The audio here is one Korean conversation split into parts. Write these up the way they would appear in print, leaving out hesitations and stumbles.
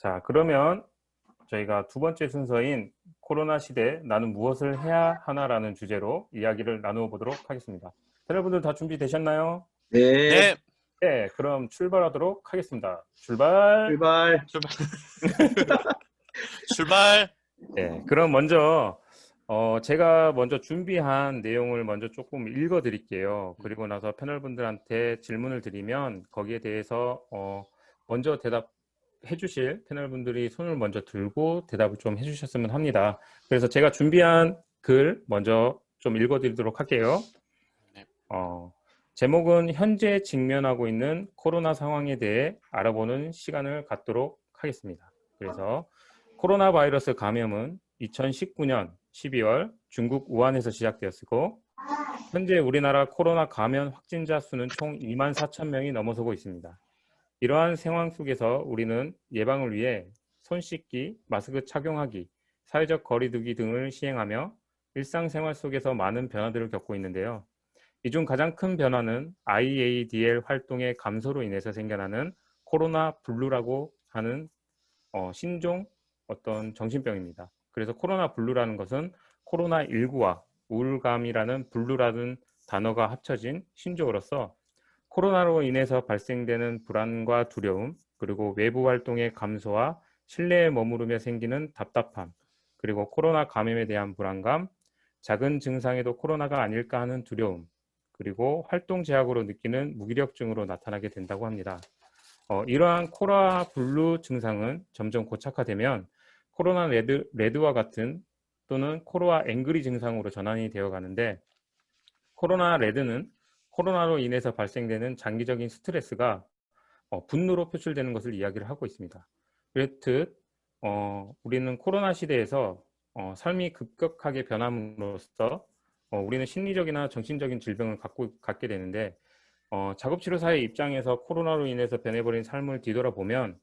자, 그러면 저희가 두 번째 순서인 코로나 시대 나는 무엇을 해야 하나라는 주제로 이야기를 나누어 보도록 하겠습니다. 패널분들 다 준비되셨나요? 네, 네, 네, 그럼 출발하도록 하겠습니다. 출발! 출발. 출발. 출발. 네, 그럼 먼저 제가 먼저 준비한 내용을 먼저 조금 읽어 드릴게요. 그리고 나서 패널분들한테 질문을 드리면 거기에 대해서 먼저 대답해 주실 패널분들이 손을 먼저 들고 대답을 좀 해주셨으면 합니다. 그래서 제가 준비한 글 먼저 좀 읽어 드리도록 할게요. 네. 제목은 현재 직면하고 있는 코로나 상황에 대해 알아보는 시간을 갖도록 하겠습니다. 그래서 코로나 바이러스 감염은 2019년 12월 중국 우한에서 시작되었고 현재 우리나라 코로나 감염 확진자 수는 총 24,000명이 넘어서고 있습니다. 이러한 상황 속에서 우리는 예방을 위해 손 씻기, 마스크 착용하기, 사회적 거리 두기 등을 시행하며 일상생활 속에서 많은 변화들을 겪고 있는데요. 이 중 가장 큰 변화는 IADL 활동의 감소로 인해서 생겨나는 코로나 블루라고 하는 신종 어떤 정신병입니다. 그래서 코로나 블루라는 것은 코로나19와 우울감이라는 블루라는 단어가 합쳐진 신조어로서 코로나로 인해서 발생되는 불안과 두려움, 그리고 외부 활동의 감소와 실내에 머무르며 생기는 답답함, 그리고 코로나 감염에 대한 불안감, 작은 증상에도 코로나가 아닐까 하는 두려움, 그리고 활동 제약으로 느끼는 무기력증으로 나타나게 된다고 합니다. 이러한 코로나 블루 증상은 점점 고착화되면 코로나 레드와 같은 또는 코로나 앵그리 증상으로 전환이 되어 가는데 코로나 레드는 코로나로 인해서 발생되는 장기적인 스트레스가 분노로 표출되는 것을 이야기를 하고 있습니다. 그렇듯 우리는 코로나 시대에서 삶이 급격하게 변함으로써 우리는 심리적이나 정신적인 질병을 갖게 되는데 작업치료사의 입장에서 코로나로 인해서 변해버린 삶을 뒤돌아보면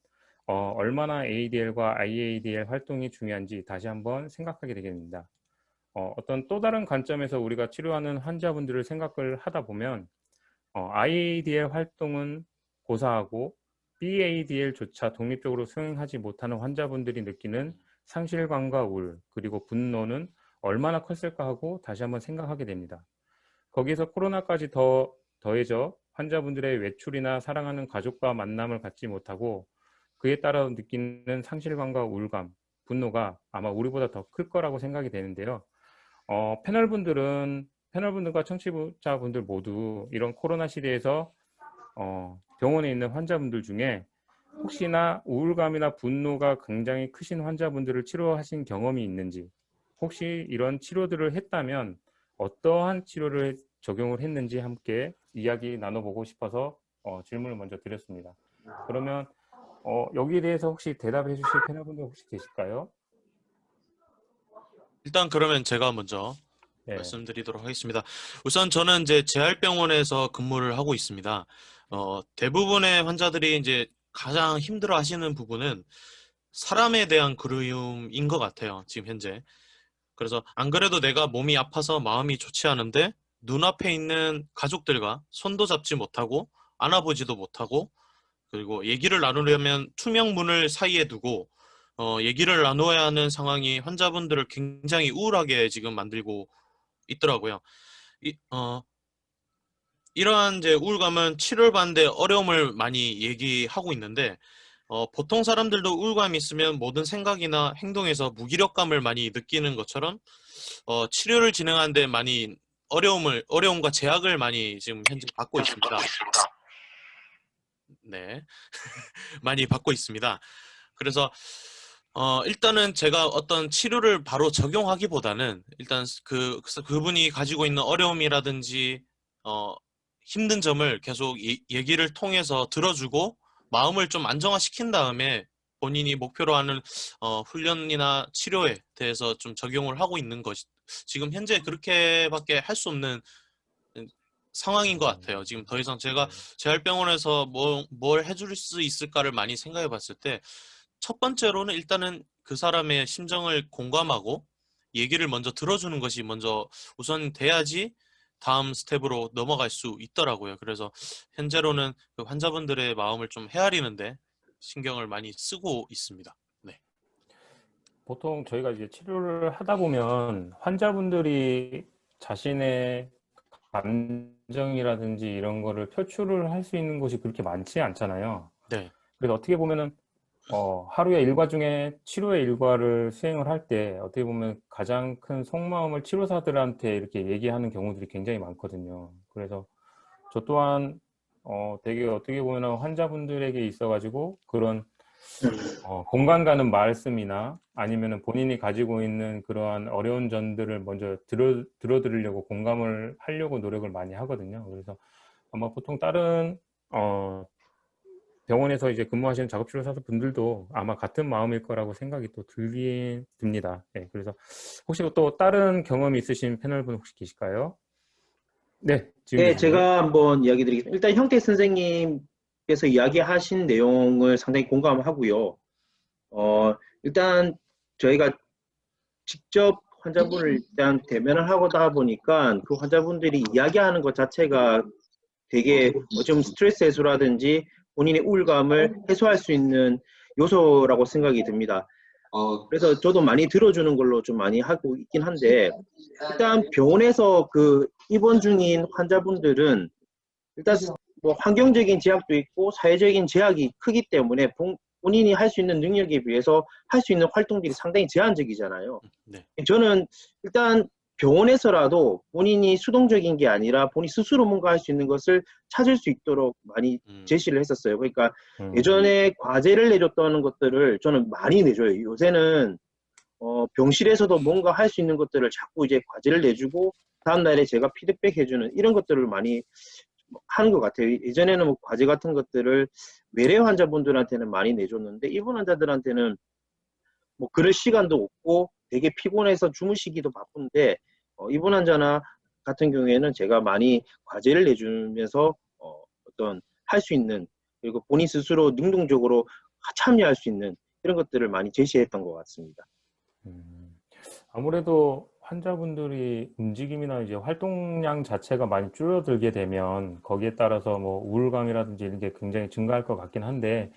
얼마나 ADL과 IADL 활동이 중요한지 다시 한번 생각하게 되게 됩니다. 어떤 또 다른 관점에서 우리가 치료하는 환자분들을 생각을 하다 보면 IADL 활동은 고사하고 BADL조차 독립적으로 수행하지 못하는 환자분들이 느끼는 상실감과 우울 그리고 분노는 얼마나 컸을까 하고 다시 한번 생각하게 됩니다. 거기서 코로나까지 더해져 환자분들의 외출이나 사랑하는 가족과 만남을 갖지 못하고 그에 따라 느끼는 상실감과 우울감, 분노가 아마 우리보다 더 클 거라고 생각이 되는데요. 패널분들과 청취자분들 모두 이런 코로나 시대에서 병원에 있는 환자분들 중에 혹시나 우울감이나 분노가 굉장히 크신 환자분들을 치료하신 경험이 있는지, 혹시 이런 치료들을 했다면 어떠한 치료를 적용을 했는지 함께 이야기 나눠보고 싶어서 질문을 먼저 드렸습니다. 그러면 여기에 대해서 혹시 대답해 주실 패널분들 혹시 계실까요? 일단 그러면 제가 먼저 네. 말씀드리도록 하겠습니다. 우선 저는 이제 재활병원에서 근무를 하고 있습니다. 대부분의 환자들이 이제 가장 힘들어 하시는 부분은 사람에 대한 그리움인 것 같아요. 지금 현재. 그래서 안 그래도 내가 몸이 아파서 마음이 좋지 않은데 눈앞에 있는 가족들과 손도 잡지 못하고 안아보지도 못하고 그리고 얘기를 나누려면 투명 문을 사이에 두고 얘기를 나누어야 하는 상황이 환자분들을 굉장히 우울하게 지금 만들고 있더라고요. 이러한 이제 우울감은 치료를 받는데 어려움을 많이 얘기하고 있는데 보통 사람들도 우울감이 있으면 모든 생각이나 행동에서 무기력감을 많이 느끼는 것처럼 치료를 진행하는데 많이 어려움과 제약을 많이 지금 현재 받고 있습니다. 네. 많이 받고 있습니다. 그래서 일단은 제가 어떤 치료를 바로 적용하기보다는 일단 그분이 가지고 있는 어려움이라든지 힘든 점을 계속 얘기를 통해서 들어주고 마음을 좀 안정화시킨 다음에 본인이 목표로 하는 훈련이나 치료에 대해서 좀 적용을 하고 있는 것이 지금 현재 그렇게밖에 할 수 없는 상황인 것 같아요. 지금 더 이상 제가 재활병원에서 뭘 해줄 수 있을까를 많이 생각해 봤을 때 첫 번째로는 일단은 그 사람의 심정을 공감하고 얘기를 먼저 들어주는 것이 먼저 우선 돼야지 다음 스텝으로 넘어갈 수 있더라고요. 그래서 현재로는 그 환자분들의 마음을 좀 헤아리는데 신경을 많이 쓰고 있습니다. 네. 보통 저희가 이제 치료를 하다 보면 환자분들이 자신의 감정이라든지 이런 거를 표출을 할 수 있는 곳이 그렇게 많지 않잖아요. 네. 그래서 어떻게 보면은 하루의 일과 중에 치료의 일과를 수행을 할 때 어떻게 보면 가장 큰 속마음을 치료사들한테 이렇게 얘기하는 경우들이 굉장히 많거든요. 그래서 저 또한 되게 어떻게 보면 환자분들에게 있어가지고 그런 공감 가는 말씀이나 아니면은 본인이 가지고 있는 그러한 어려운 점들을 먼저 들어드리려고 공감을 하려고 노력을 많이 하거든요. 그래서 아마 보통 다른 병원에서 이제 근무하시는 작업치료사 분들도 아마 같은 마음일 거라고 생각이 또 듭니다. 네, 그래서 혹시 또 다른 경험이 있으신 패널분 혹시 계실까요? 네, 지금 네, 계시네요. 제가 한번 이야기 드리겠습니다. 일단 형태 선생님께서 이야기하신 내용을 상당히 공감하고요. 일단 저희가 직접 환자분을 일단 대면을 하다 보니까 그 환자분들이 이야기하는 것 자체가 되게 좀 스트레스 해소라든지 본인의 우울감을 해소할 수 있는 요소라고 생각이 듭니다. 그래서 저도 많이 들어주는 걸로 좀 많이 하고 있긴 한데, 일단 병원에서 그 입원 중인 환자분들은 일단 뭐 환경적인 제약도 있고 사회적인 제약이 크기 때문에 본인이 할 수 있는 능력에 비해서 할 수 있는 활동들이 상당히 제한적이잖아요. 네. 저는 일단 병원에서라도 본인이 수동적인 게 아니라 본인 스스로 뭔가 할 수 있는 것을 찾을 수 있도록 많이 제시를 했었어요. 그러니까 예전에 과제를 내줬던 것들을 저는 많이 내줘요. 요새는 병실에서도 뭔가 할 수 있는 것들을 자꾸 이제 과제를 내주고 다음날에 제가 피드백 해주는 이런 것들을 많이 하는 것 같아요. 예전에는 뭐 과제 같은 것들을 외래 환자분들한테는 많이 내줬는데 입원 환자들한테는 뭐 그럴 시간도 없고 되게 피곤해서 주무시기도 바쁜데 입원 환자나 같은 경우에는 제가 많이 과제를 내주면서 어떤 할 수 있는 그리고 본인 스스로 능동적으로 참여할 수 있는 이런 것들을 많이 제시했던 것 같습니다. 아무래도 환자분들이 움직임이나 이제 활동량 자체가 많이 줄어들게 되면 거기에 따라서 뭐 우울감이라든지 이런 게 굉장히 증가할 것 같긴 한데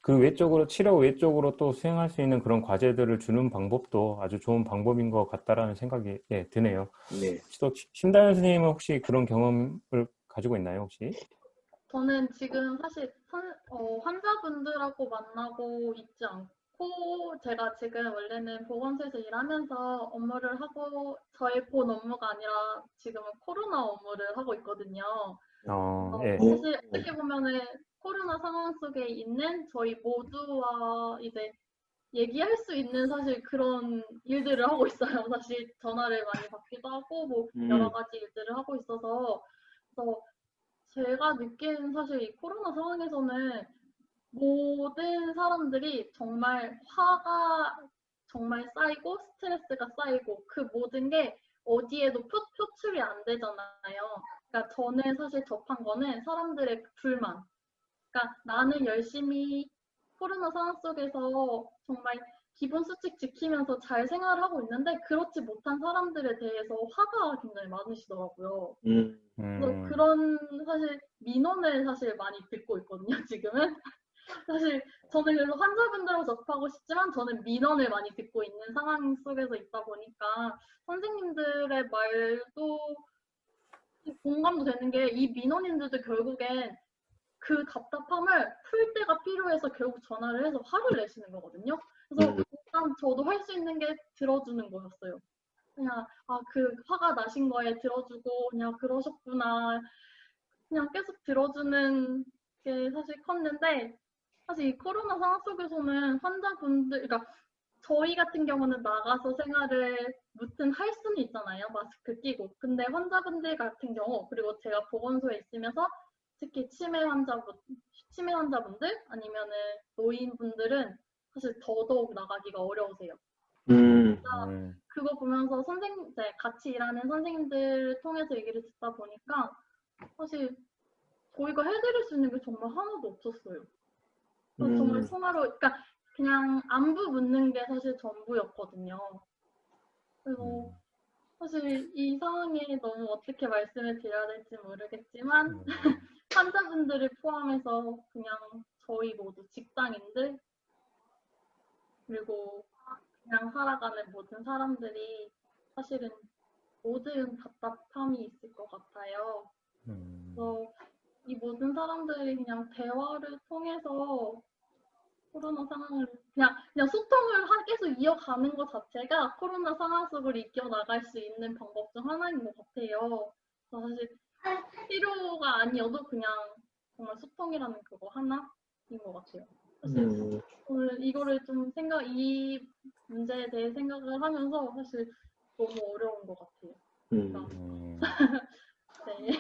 그 외적으로 치료 외적으로 또 수행할 수 있는 그런 과제들을 주는 방법도 아주 좋은 방법인 것 같다라는 생각이 드네요. 네. 혹시 또 심다현 선생님은 혹시 그런 경험을 가지고 있나요, 혹시? 저는 지금 사실 환자분들하고 만나고 있지 않고 제가 지금 원래는 보건소에서 일하면서 업무를 하고 저의 본 업무가 아니라 지금은 코로나 업무를 하고 있거든요. 예. 사실 어떻게 보면은 코로나 상황 속에 있는 저희 모두와 이제 얘기할 수 있는 사실 그런 일들을 하고 있어요. 사실 전화를 많이 받기도 하고 뭐 여러 가지 일들을 하고 있어서 그래서 제가 느낀 사실 이 코로나 상황에서는 모든 사람들이 정말 화가 정말 쌓이고 스트레스가 쌓이고 그 모든 게 어디에도 표출이 안 되잖아요. 그러니까 저는 사실 접한 거는 사람들의 불만. 그러니까 나는 열심히 코로나 상황 속에서 정말 기본 수칙 지키면서 잘 생활을 하고 있는데 그렇지 못한 사람들에 대해서 화가 굉장히 많으시더라고요. 그래서 그런 사실 민원을 사실 많이 듣고 있거든요, 지금은. 사실 저는 그래서 환자분들하고 접하고 싶지만 저는 민원을 많이 듣고 있는 상황 속에서 있다 보니까 선생님들의 말도 공감도 되는 게 이 민원인들도 결국엔 그 답답함을 풀 때가 필요해서 결국 전화를 해서 화를 내시는 거거든요. 그래서 일단 저도 할 수 있는 게 들어주는 거였어요. 그냥 그 화가 나신 거에 들어주고 그냥 그러셨구나. 그냥 계속 들어주는 게 사실 컸는데 사실 이 코로나 상황 속에서는 환자분들, 그러니까 저희 같은 경우는 나가서 생활을 무튼 할 수는 있잖아요. 마스크 끼고. 근데 환자분들 같은 경우, 그리고 제가 보건소에 있으면서 특히 치매 환자분들 아니면은 노인분들은 사실 더더욱 나가기가 어려우세요. 그거 보면서 이제 같이 일하는 선생님들 통해서 얘기를 듣다 보니까 사실 저희가 해드릴 수 있는 게 정말 하나도 없었어요. 정말 통화로, 그러니까 그냥 안부 묻는 게 사실 전부였거든요. 그래서 사실 이 상황에 너무 어떻게 말씀을 드려야 될지 모르겠지만 환자분들을 포함해서 그냥 저희 모두 직장인들 그리고 그냥 살아가는 모든 사람들이 사실은 모든 답답함이 있을 것 같아요. 그래서 이 모든 사람들이 그냥 대화를 통해서 코로나 상황을 그냥 소통을 계속 이어가는 것 자체가 코로나 상황 속을 이겨나갈 수 있는 방법 중 하나인 것 같아요. 그래서 사실 필요가 아니어도 그냥 정말 소통이라는 그거 하나인 것 같아요. 사실 오늘 이거를 좀 이 문제에 대해 생각을 하면서 사실 너무 어려운 것 같아요. 그러니까 네.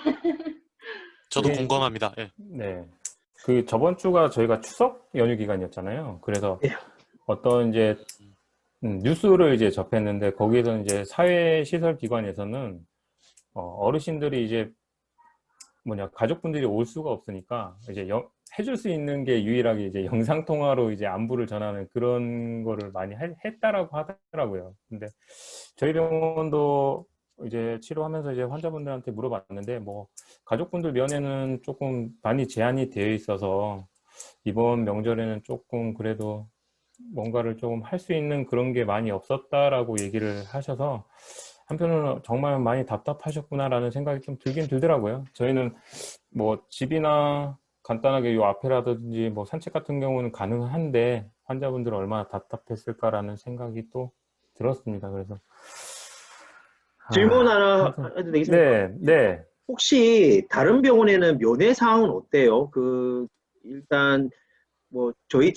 저도 네. 공감합니다. 예. 네. 그 저번 주가 저희가 추석 연휴 기간이었잖아요. 그래서 네. 어떤 이제 뉴스를 이제 접했는데 거기에서 이제 사회시설 기관에서는 어르신들이 이제 가족분들이 올 수가 없으니까 이제 해줄 수 있는 게 유일하게 이제 영상 통화로 이제 안부를 전하는 그런 거를 많이 했다라고 하더라고요. 근데 저희 병원도 이제 치료하면서 이제 환자분들한테 물어봤는데 뭐 가족분들 면에는 조금 많이 제한이 되어 있어서 이번 명절에는 조금 그래도 뭔가를 조금 할 수 있는 그런 게 많이 없었다라고 얘기를 하셔서 한편으로는 정말 많이 답답하셨구나라는 생각이 좀 들긴 들더라고요. 저희는 뭐 집이나 간단하게 요 앞에라든지 뭐 산책 같은 경우는 가능한데 환자분들은 얼마나 답답했을까라는 생각이 또 들었습니다. 그래서 질문 하나 해도 되겠습니까? 네, 네. 혹시 다른 병원에는 면회 사항은 어때요? 일단 뭐 저희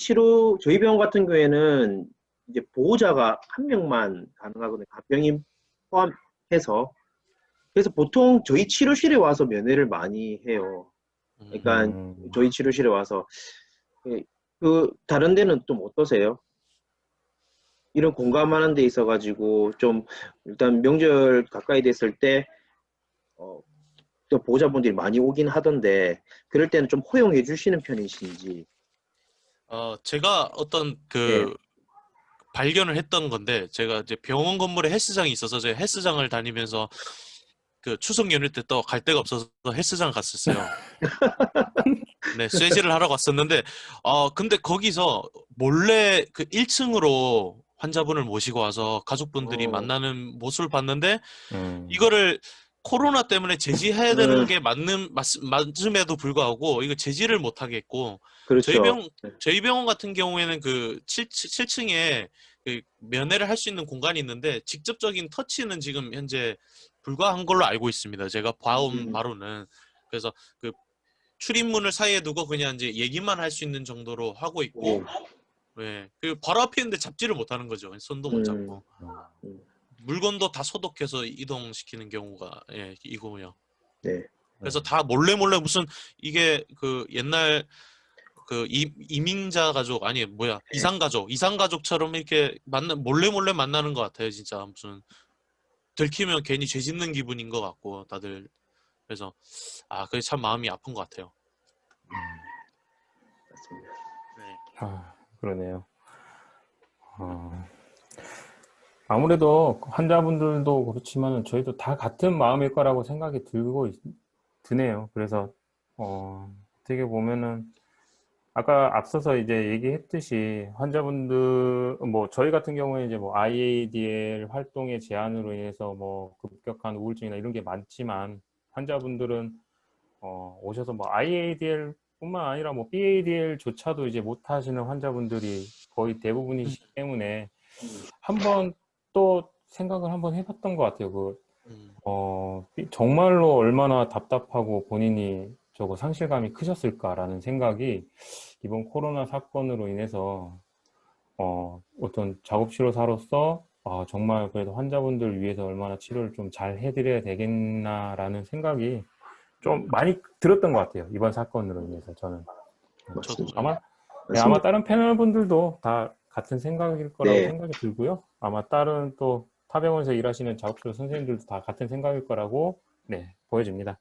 병원 같은 경우에는 이제 보호자가 한 명만 가능하거든요. 간병인 포함해서. 그래서 보통 저희 치료실에 와서 면회를 많이 해요. 그러니까 저희 치료실에 와서 다른 데는 좀 어떠세요? 이런 공감하는 데 있어가지고 좀 일단 명절 가까이 됐을 때 또 보호자분들이 많이 오긴 하던데 그럴 때는 좀 허용해 주시는 편이신지. 제가 어떤 네. 발견을 했던 건데 제가 이제 병원 건물에 헬스장이 있어서 제가 헬스장을 다니면서 그 추석 연휴 때 또 갈 데가 없어서 헬스장 갔었어요. 네, 쇠질을 하러 갔었는데 근데 거기서 몰래 그 1층으로 환자분을 모시고 와서 가족분들이 만나는 모습을 봤는데 이거를 코로나 때문에 제지해야 되는 게 맞음에도 불구하고 이거 제지를 못 하겠고 그렇죠. 저희 병원 같은 경우에는 그 7층에 그 면회를 할 수 있는 공간이 있는데 직접적인 터치는 지금 현재 불가한 걸로 알고 있습니다. 제가 봐온 바로는. 그래서 그 출입문을 사이에 두고 그냥 이제 얘기만 할 수 있는 정도로 하고 있고, 네. 그 바로 앞에 있는데 잡지를 못 하는 거죠. 손도 못 잡고. 물건도 다 소독해서 이동시키는 경우가 이거요. 네. 그래서 다 몰래 무슨 이게 그 옛날 그 이민자 가족 아니 뭐야 이상가족처럼 이렇게 몰래 만나는 것 같아요. 진짜 무슨 들키면 괜히 죄 짓는 기분인 것 같고 다들. 그래서 그게 참 마음이 아픈 것 같아요. 맞습니다. 네. 그러네요. 아무래도 환자분들도 그렇지만 저희도 다 같은 마음일 거라고 생각이 드네요. 그래서 어떻게 보면은 아까 앞서서 이제 얘기했듯이 환자분들 뭐 저희 같은 경우에 이제 뭐 IADL 활동의 제한으로 인해서 뭐 급격한 우울증이나 이런 게 많지만 환자분들은 오셔서 뭐 IADL 뿐만 아니라 뭐 BADL조차도 이제 못 하시는 환자분들이 거의 대부분이시기 때문에 한번 또 생각을 한번 해봤던 것 같아요. 정말로 얼마나 답답하고 본인이 저거 상실감이 크셨을까라는 생각이 이번 코로나 사건으로 인해서 어떤 작업치료사로서 정말 그래도 환자분들 위해서 얼마나 치료를 좀 잘 해드려야 되겠나라는 생각이 좀 많이 들었던 것 같아요. 이번 사건으로 인해서 저는. 아마 다른 패널분들도 다 같은 생각일 거라고 생각이 들고요. 아마 다른 또 타 병원에서 일하시는 작업치료 선생님들도 다 같은 생각일 거라고 보여집니다.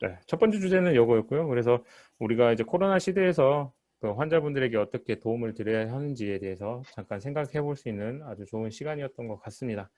네, 첫 번째 주제는 이거였고요. 그래서 우리가 이제 코로나 시대에서 그 환자분들에게 어떻게 도움을 드려야 하는지에 대해서 잠깐 생각해 볼 수 있는 아주 좋은 시간이었던 것 같습니다.